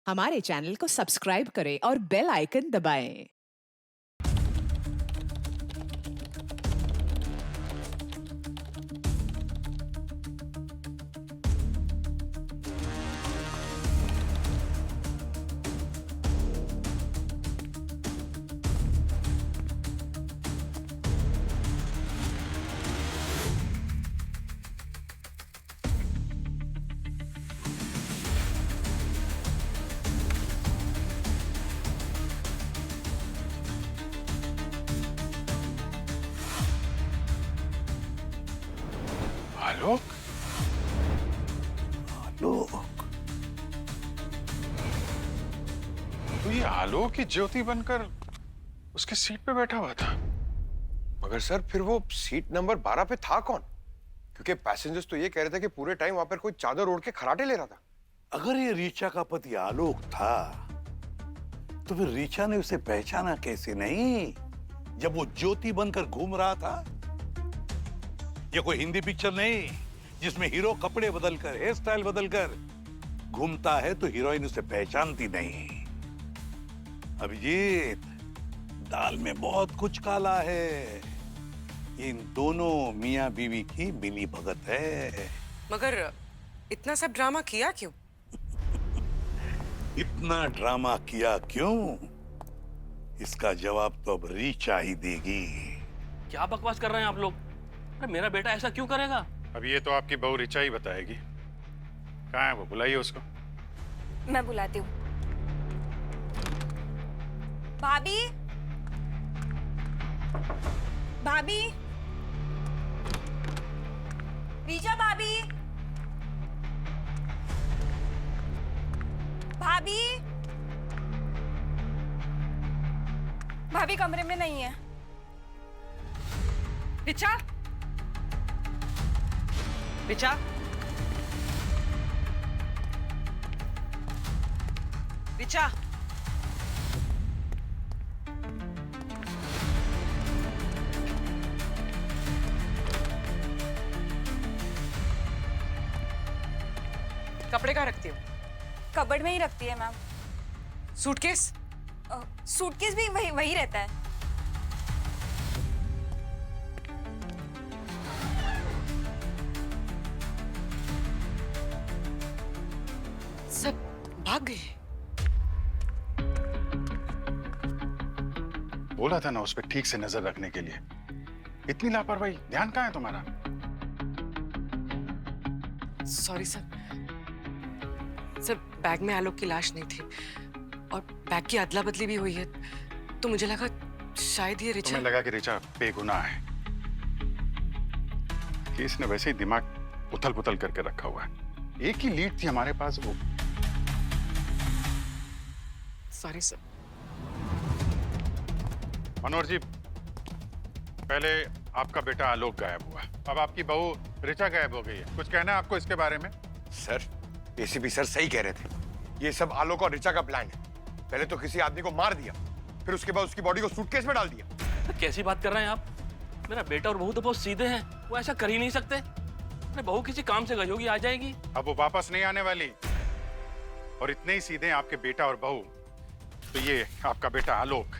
हमारे चैनल को सब्सक्राइब करें और बेल आइकन दबाएं। आलोक। आलोक। तो ये आलोक ही ज्योति बनकर उसकी सीट पे बैठा हुआ था। मगर सर फिर वो सीट नंबर 12 पे था कौन? क्योंकि पैसेंजर्स तो ये कह रहे थे कि पूरे टाइम वहां पर कोई चादर ओढ़ के खराटे ले रहा था। अगर ये रीचा का पति आलोक था तो फिर रीचा ने उसे पहचाना कैसे नहीं जब वो ज्योति बनकर घूम रहा था? ये कोई हिंदी पिक्चर नहीं जिसमें हीरो कपड़े बदलकर हेयर स्टाइल बदलकर घूमता है तो हीरोइन उसे पहचानती नहीं। अभिजीत, दाल में बहुत कुछ काला है। इन दोनों मियां बीवी की मिली भगत है। मगर इतना सब ड्रामा किया क्यों? इतना ड्रामा किया क्यों? इसका जवाब तो अब रीचा ही देगी। क्या बकवास कर रहे हैं आप लोग? अरे मेरा बेटा ऐसा क्यों करेगा? अब ये तो आपकी बहू ऋचा ही बताएगी। कहाँ है वो? बुलाइए उसको। मैं बुलाती हूँ। भाभी, भाभी, रीचा भाभी, भाभी, भाभी कमरे में नहीं है। ऋचा, ऋचा, ऋचा, कपड़े कहाँ रखती हो? कबर्ड में ही रखती है मैम। सूटकेस? सूटकेस भी वही वही रहता है। सब भाग गए। बोला था ना उस पर ठीक से नजर रखने के लिए। इतनी लापरवाही, ध्यान कहाँ है तुम्हारा? Sorry sir. सर, बैग में आलोक की लाश नहीं थी और बैग की अदला बदली भी हुई है, तो मुझे लगा शायद ये ऋचा। तुम्हें लगा कि ऋचा बेगुनाह है कि इसने वैसे ही दिमाग उथल पुथल करके रखा हुआ है। एक ही लीड थी हमारे पास, वो। Sorry sir. मनोहर जी, पहले आपका बेटा आलोक गायब हुआ, अब आपकी बहू ऋचा गायब हो गई है। कुछ कहना है आपको इसके बारे में? सर, एसीपी सर सही कह रहे थे। ये सब आलोक और ऋचा का प्लान है। पहले तो किसी आदमी को मार दिया, फिर उसके बाद उसकी बॉडी को सूटकेस में डाल दिया। कैसी बात कर रहे हैं आप? मेरा बेटा और बहू तो बहुत सीधे हैं, वो ऐसा कर ही नहीं सकते। अरे बहू किसी काम से गई होगी, आ जाएगी। अब वो वापस नहीं आने वाली। और इतने ही सीधे हैं आपके बेटा और बहू, तो ये आपका बेटा आलोक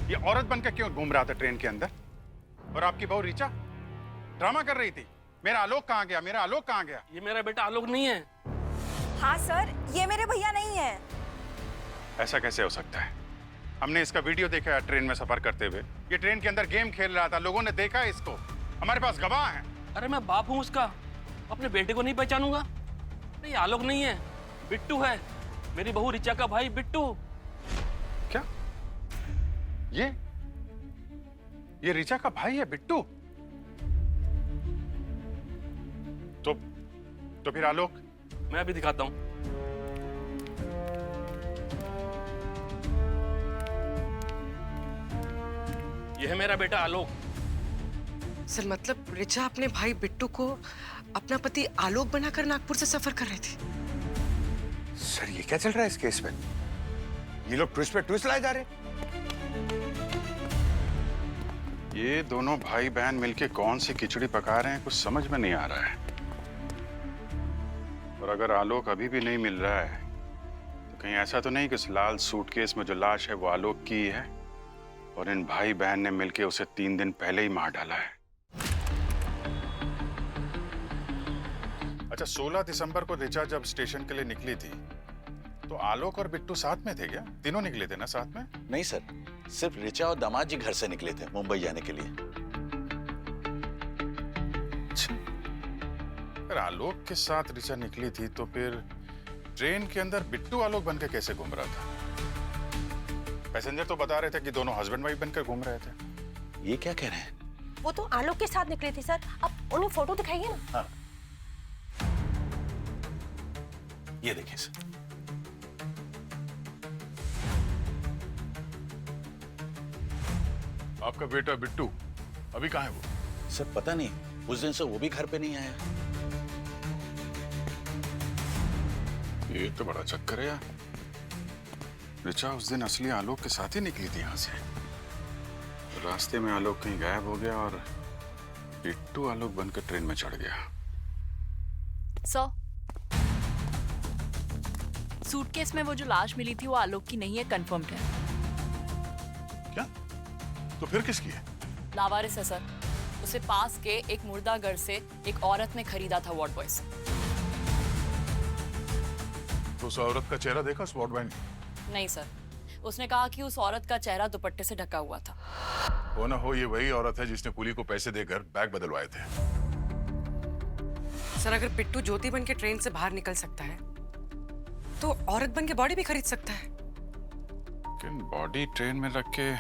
ये औरत बनकर क्यों घूम रहा था ट्रेन के अंदर? और आपकी बहू ऋचा ड्रामा कर रही थी, मेरा आलोक कहाँ गया, मेरा आलोक कहाँ गया। ये मेरा बेटा आलोक नहीं है। हाँ सर, ये मेरे भैया नहीं है। ऐसा कैसे हो सकता है? हमने इसका वीडियो देखा है ट्रेन में सफर करते हुए। ये ट्रेन के अंदर गेम खेल रहा था, लोगों ने देखा है इसको, हमारे पास गवाह हैं। अरे मैं बाप हूँ उसका, अपने बेटे को नहीं पहचानूंगा? अरे ये आलोक नहीं है, बिट्टू है, मेरी बहू ऋचा का भाई बिट्टू। क्या ये ऋचा का भाई है बिट्टू? तो फिर आलोक? मैं अभी दिखाता हूँ। यह है मेरा बेटा आलोक। सर, मतलब ऋचा अपने भाई बिट्टू को अपना पति आलोक बनाकर नागपुर से सफर कर रही थी। सर, ये क्या चल रहा है इस केस में? ये लोग ट्विस्ट पे ट्विस्ट लाए जा रहे हैं। ये दोनों भाई बहन मिलके कौन सी खिचड़ी पका रहे हैं, कुछ समझ में नहीं आ रहा है। और अगर आलोक अभी भी नहीं मिल रहा है तो कहीं ऐसा तो नहीं कि उस लाल सूटकेस में जो लाश है वो आलोक की है और इन भाई बहन ने मिलकर उसे 3 दिन पहले ही मार डाला है। अच्छा, 16 दिसंबर को ऋचा जब स्टेशन के लिए निकली थी तो आलोक और बिट्टू साथ में थे क्या? तीनों निकले थे ना साथ में? नहीं सर, सिर्फ ऋचा और दामाद जी घर से निकले थे मुंबई जाने के लिए। अगर आलोक के साथ ऋचा निकली थी तो फिर ट्रेन के अंदर बिट्टू आलोक बनकर कैसे घूम रहा था? पैसेंजर तो बता रहे थे कि दोनों हस्बैंड वाइफ बनकर घूम रहे थे। ये क्या कह रहे हैं? वो तो आलोक के साथ निकले थे सर। आप उन्हें फोटो दिखाइए ना। हाँ। ये देखिए सर। आपका बेटा बिट्टू अभी कहाँ है वो? सर पता नहीं, उस दिन से वो भी घर पे नहीं आया। ये तो बड़ा चक्कर है यार। ऋचा उस दिन असली आलोक के साथ ही निकली थी यहाँ से। रास्ते में आलोक कहीं गायब हो गया और बिट्टू आलोक बनकर ट्रेन में चढ़ गया। सर, सूटकेस में वो जो लाश मिली थी वो आलोक की नहीं है, कंफर्म्ड है। क्या? तो फिर किसकी है? लावारिस है सर। उसे पास के एक मुर्दा घर से एक औरत ने खरीदा था वार्ड बॉय से। तो उस औरत का चेहरा देखा उस वार्ड बॉय ने? नहीं सर, उसने कहा कि उस औरत का चेहरा दुपट्टे से ढका हुआ था। हो ना हो ये वही औरत है जिसने पुली को पैसे देकर बैग बदलवाए थे। सर, अगर बिट्टू ज्योति बन के ट्रेन से बाहर निकल सकता है तो औरत बन के बॉडी भी खरीद सकता है। लेकिन बॉडी ट्रेन में रख के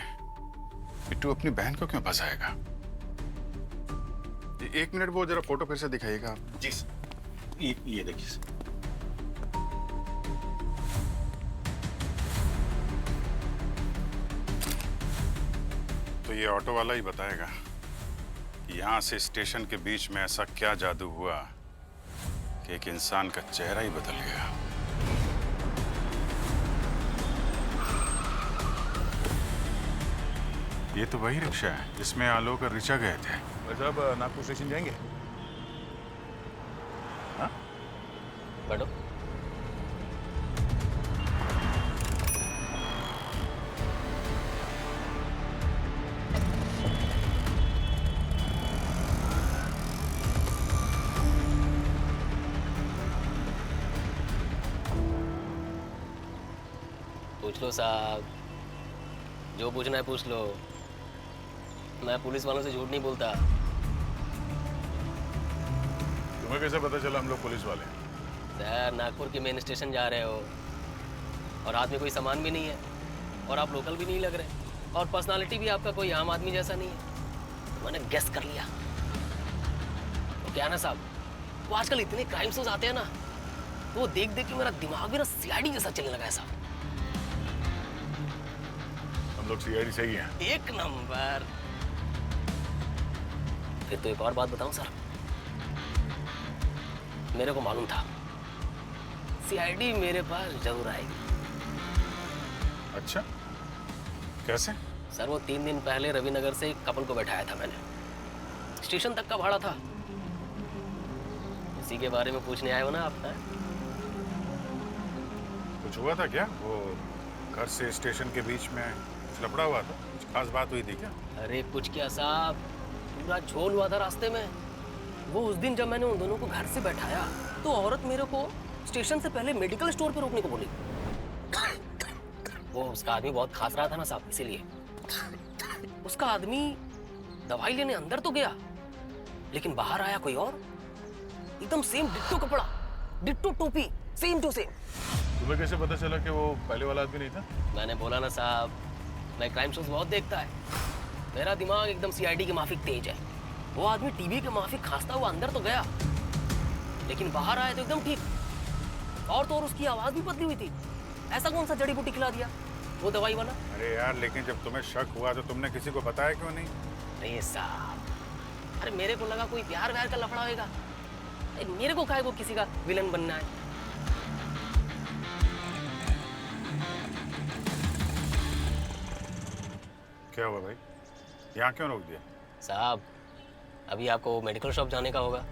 बिट्टू अपनी बहन को क्यों फंसाएगा? एक मिनट, वो जरा फोटो फिर से दिखाइएगा आप। जी सर। ये देखिए सर। तो ये ऑटो वाला ही बताएगा कि यहाँ से स्टेशन के बीच में ऐसा क्या जादू हुआ कि एक इंसान का चेहरा ही बदल गया। ये तो वही रिक्शा है जिसमें आलोक और ऋचा गए थे। साहब नागपुर स्टेशन जाएंगे? हाँ? बैठो। पूछ लो साहब, जो पूछना है पूछ लो। मैं पुलिस वालों से झूठ नहीं बोलता। तुम्हें कैसे पता चला हम लोग पुलिस वाले हैं? सर, नागपुर के मेन स्टेशन जा रहे हो और हाथ में कोई सामान भी नहीं है और आप लोकल भी नहीं लग रहे और पर्सनालिटी भी आपका कोई आम आदमी जैसा नहीं है। तो मैंने गेस कर लिया। तो क्या ना साहब, वो आजकल इतने क्राइम शोज आते हैं ना, तो वो देख देख के मेरा दिमाग भी ना सीआईडी जैसा चलने लगा है साहब। हम लोग सीआईडी सही हैं। एक नंबर। फिर तो एक और बात बताऊं सर, मेरे को मालूम था सीआईडी मेरे पास जरूर आएगी। अच्छा, कैसे? सर, वो 3 दिन पहले रविनगर से एक कपल को बैठाया था मैंने। स्टेशन तक का भाड़ा था। इसी के बारे में पूछने आए हो ना आप? कुछ हुआ था क्या? वो घर से स्टेशन के बीच में कुछ लफड़ा हुआ था? कुछ खास बात हुई थी क्या? अरे कुछ क्या साहब, पूरा झोल हुआ था रास्ते में। वो उस दिन जब मैंने उन दोनों को घर से बैठाया तो औरत मेरे को स्टेशन से पहले मेडिकल स्टोर पे रोकने को बोली। वो उसका आदमी बहुत खास रहा था ना साहब, इसीलिए। उसका आदमी दवाई लेने अंदर तो गया, लेकिन बाहर आया कोई और, एकदम सेम डिट्टो कपड़ा, डिट्टो टोपी, सेम टू सेम। तुम्हें कैसे पता चला कि वो पहले वाला आदमी नहीं था? मैंने बोला ना साहब, मैं क्राइम शोज बहुत देखता है। मेरा दिमाग एकदम सीआईडी के माफिक तेज है। वो आदमी टीवी के माफिक खांसता हुआ अंदर तो गया, लेकिन बाहर आया तो एकदम ठीक। और तो और उसकी आवाज भी बदली हुई थी। ऐसा कौन सा जड़ी बूटी खिला दिया वो दवाई वाला? अरे यार, लेकिन जब तुम्हें शक हुआ तो तुमने किसी को बताया क्यों नहीं? नहीं साहब, अरे मेरे को लगा कोई प्यार व्यार का लफड़ा होगा। मेरे को काहे को किसी का विलन बनना है? क्या हुआ भाई, यहाँ क्यों रोक दिया? साहब, अभी आपको मेडिकल शॉप जाने का होगा।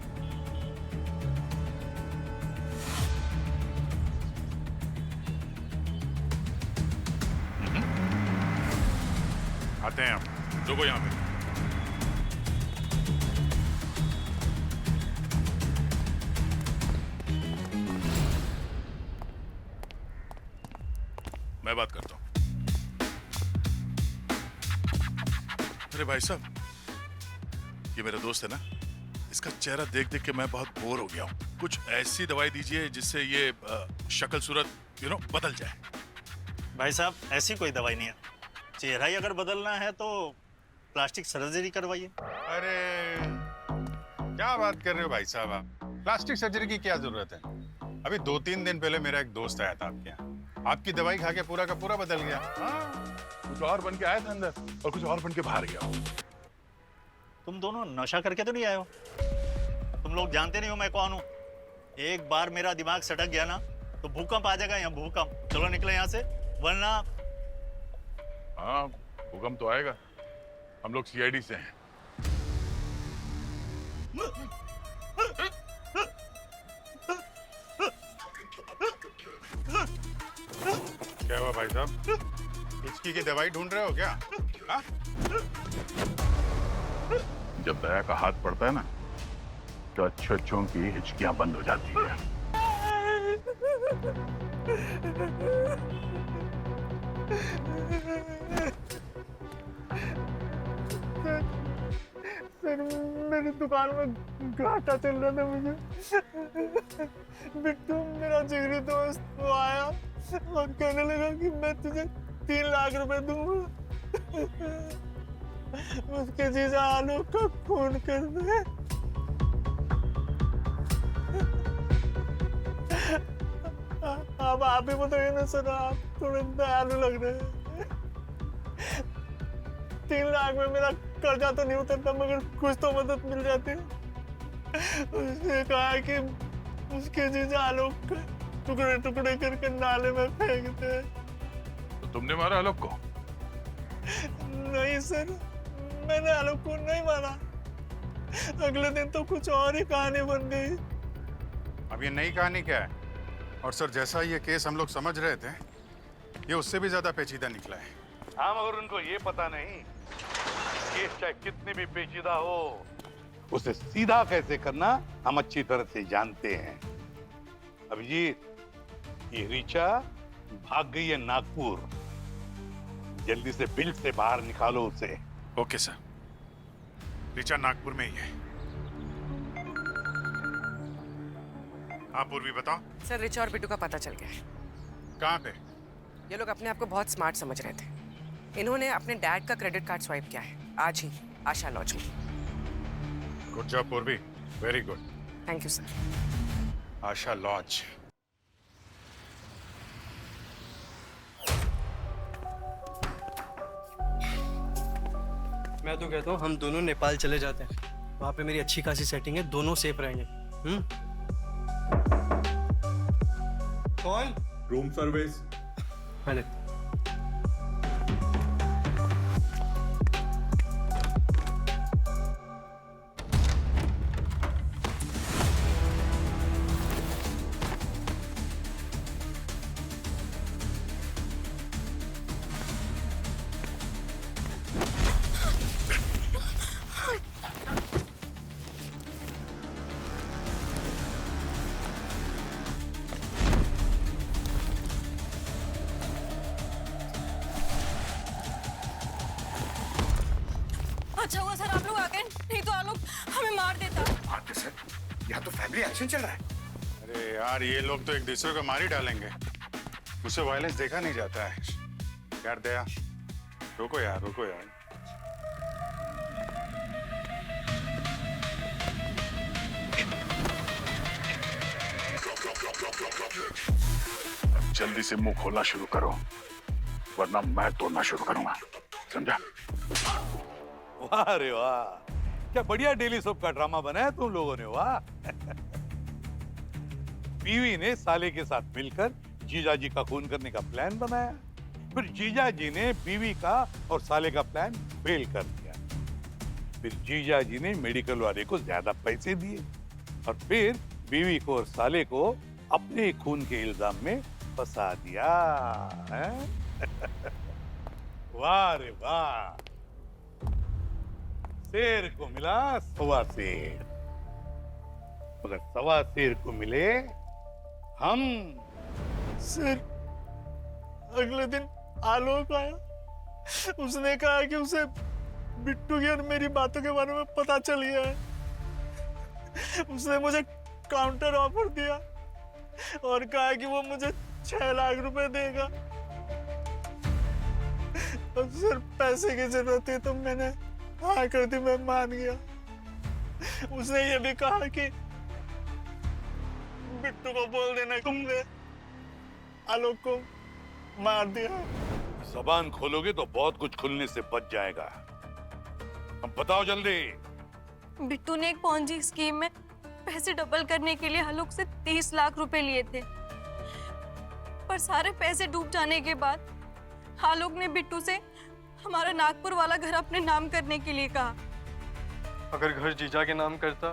आते हैं हम, रुको यहाँ पे। मैं बात करता हूँ। अरे भाई साहब, ये मेरा दोस्त है ना, इसका चेहरा देख देख के मैं बहुत बोर हो गया हूँ। कुछ ऐसी दवाई दीजिए जिससे ये शक्ल सूरत बदल जाए। भाई साहब, ऐसी कोई दवाई नहीं है। चेहरा ही अगर बदलना है तो प्लास्टिक सर्जरी करवाइए। अरे क्या बात कर रहे हो भाई साहब आप? प्लास्टिक सर्जरी की क्या जरूरत है? अभी 2-3 दिन पहले मेरा एक दोस्त आया था आपके यहाँ, आपकी दवाई खा के पूरा का पूरा बदल गया। हाँ, कुछ और बन के आया था अंदर और कुछ और बन के बाहर गया। तुम दोनों नशा करके तो नहीं आए हो? तुम लोग जानते नहीं हो मैं कौन हूँ। एक बार मेरा दिमाग सटक गया ना तो भूकंप आ जाएगा यहाँ, भूकंप। चलो निकले यहाँ से, वरना। हाँ, भूकंप तो आएगा। हम लोग सीआईडी से हैं। क्या हुआ भाई साहब? हिचकी की दवाई ढूंढ रहे हो क्या? हाँ? जब दया का हाथ पड़ता है ना तो अच्छों की हिचकियां बंद हो जाती है। सर, मेरी दुकान में घाटा चल रहा था मुझे। बिट्टू मेरा जिगरी दोस्त वो आया और कहने लगा कि मैं तुझे 3 लाख रुपए दूंगा। उसके जीजा आलोक का खून कर दे। अब आप ही बताइए ना सर, आप थोड़े दयालु लग रहे हैं। 3 लाख में मेरा कर्जा तो नहीं उतरता, मगर कुछ तो मदद मिल जाती। उसने कहा कि उसके जीजा आलोक का टुकड़े टुकड़े करके नाले में फेंक दे। तो तुमने मारा आलोक को? नहीं सर, मैंने आलोक को नहीं मारा। अगले दिन तो कुछ और ही कहानी बन गई। अब ये नई कहानी क्या है? और सर, जैसा ये केस हम लोग समझ रहे थे, ये उससे भी ज्यादा पेचीदा निकला है। हाँ, मगर उनको ये पता नहीं केस चाहे कितनी भी पेचीदा हो, उसे सीधा कैसे करना हम अच्छी तरह से जानते हैं। अभिजीत, ये ऋचा भाग गई है नागपुर। जल्दी से बिल से बाहर निकालो उसे। Okay sir. ऋचा नागपुर में ही है। हाँ पूर्वी, बताओ। सर, रिचा और बिट्टू का पता चल गया है। कहाँ पे? ये लोग अपने आप को बहुत स्मार्ट समझ रहे थे। इन्होंने अपने डैड का क्रेडिट कार्ड स्वाइप किया है आज ही आशा लॉज में। Good job Purvi, very good. Thank you sir. Asha lodge. मैं तो कहता हूँ हम दोनों नेपाल चले जाते हैं। वहाँ पे मेरी अच्छी खासी सेटिंग है, दोनों सेफ रहेंगे। कौन? Room service. मैंने। अच्छा हुआ सर आप लोग आ गए, नहीं तो आलोक हमें मार देता। आते सर, यहाँ तो फैमिली एक्शन चल रहा है। अरे यार, ये लोग तो एक दूसरे को मार ही डालेंगे। उससे वायलेंस देखा नहीं जाता है। यार दया, रुको यार, रुको यार। जल्दी से मुंह खोलना शुरू करो, वरना मैं तोड़ना शुरू करूंगा, समझा? वाह रे वाह, क्या बढ़िया डेली सोप का ड्रामा बनाया तुम लोगों ने। वाह। बीवी ने साले के साथ मिलकर जीजाजी का खून करने का प्लान बनाया, फिर जीजाजी ने बीवी का और साले का प्लान फेल कर दिया। फिर जीजाजी ने मेडिकल वाले को ज्यादा पैसे दिए और फिर बीवी को और साले को अपने खून के इल्जाम में फंसा दिया। वाह रे वाह। शेर को मिला सवा शेर, मगर सवा शेर को मिले हम। सर, अगले दिन आलोक आया, उसने कहा कि उसे बिट्टू की और मेरी बातों के बारे में पता चल गया है। उसने मुझे काउंटर ऑफर दिया और कहा कि वो मुझे 6 लाख रुपए देगा। अब सर पैसे की जरूरत थी तो मैंने हाँ कर दी, मैं मान गया। उसने ये भी कहा कि बिट्टू को बोल देना तुमने आलोक को मार दिया। जबान खोलोगे तो बहुत कुछ खुलने से बच जाएगा। अब बताओ जल्दी। बिट्टू ने एक पॉन्जी स्कीम में पैसे डबल करने के लिए आलोक से 30 लाख रुपए लिए थे, पर सारे पैसे डूब जाने के बाद आलोक ने बिट्टू से हमारा नागपुर वाला घर अपने नाम करने के लिए कहा। अगर घर जीजा के नाम करता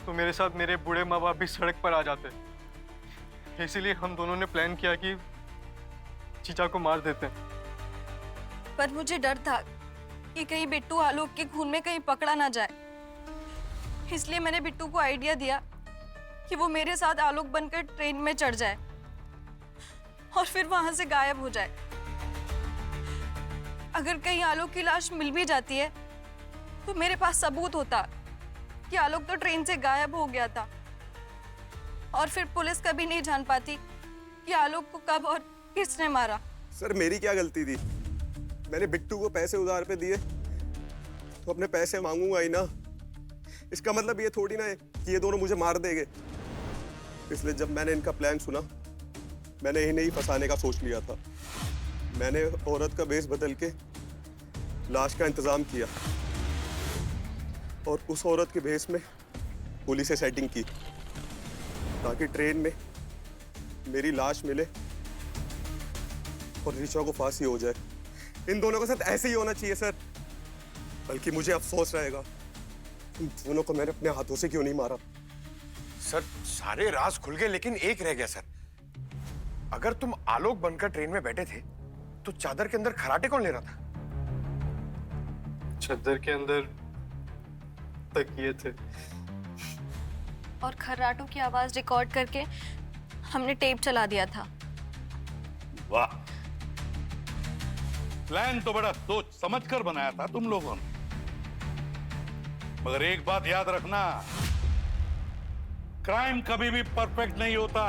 तो मेरे साथ मेरे बूढ़े माँ बाप भी सड़क पर आ जाते। इसीलिए हम दोनों ने प्लान किया कि जीजा को मार देते। पर मुझे डर था कि कहीं बिट्टू आलोक के खून में कहीं पकड़ा ना जाए, इसलिए मैंने बिट्टू को आइडिया दिया कि वो मेरे साथ आलोक बनकर ट्रेन में चढ़ जाए और फिर वहां से गायब हो जाए। अगर कहीं आलोक की लाश मिल भी जाती है तो मेरे पास सबूत होता कि आलोक तो ट्रेन से गायब हो गया था, और फिर पुलिस कभी नहीं जान पाती कि आलोक को कब और किसने मारा। सर मेरी क्या गलती थी? मैंने बिट्टू को पैसे उधार पे दिए तो अपने पैसे मांगूंगा ही ना। इसका मतलब ये थोड़ी ना है कि ये दोनों मुझे मार देंगे। इसलिए जब मैंने इनका प्लान सुना, मैंने इन्हें ही फंसाने का सोच लिया था। मैंने औरत का भेष बदल के लाश का इंतजाम किया और उस औरत के भेष में पुलिस से सेटिंग की ताकि ट्रेन में मेरी लाश मिले और ऋचा को फांसी हो जाए। इन दोनों के साथ ऐसे ही होना चाहिए सर, बल्कि मुझे अफसोस रहेगा इन दोनों को मैंने अपने हाथों से क्यों नहीं मारा। सर सारे राज खुल गए, लेकिन एक रह गया सर। अगर तुम आलोक बनकर ट्रेन में बैठे थे तो चादर के अंदर खराटे कौन ले रहा था? चादर के अंदर तकिए थे और खर्राटों की आवाज रिकॉर्ड करके हमने टेप चला दिया था। वाह, प्लान तो बड़ा सोच समझ कर बनाया था तुम लोगों ने। मगर एक बात याद रखना, क्राइम कभी भी परफेक्ट नहीं होता।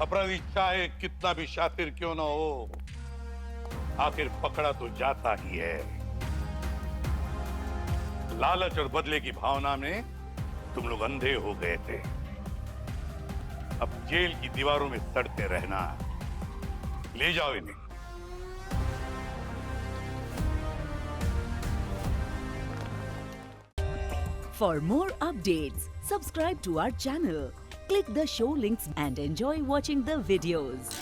अपराधी चाहे कितना भी शातिर क्यों ना हो, आखिर पकड़ा तो जाता ही है। लालच और बदले की भावना में तुम लोग अंधे हो गए थे। अब जेल की दीवारों में सड़ते रहना। ले जाओ इन्हें। For more updates, subscribe to our channel, click the show links and enjoy watching the videos.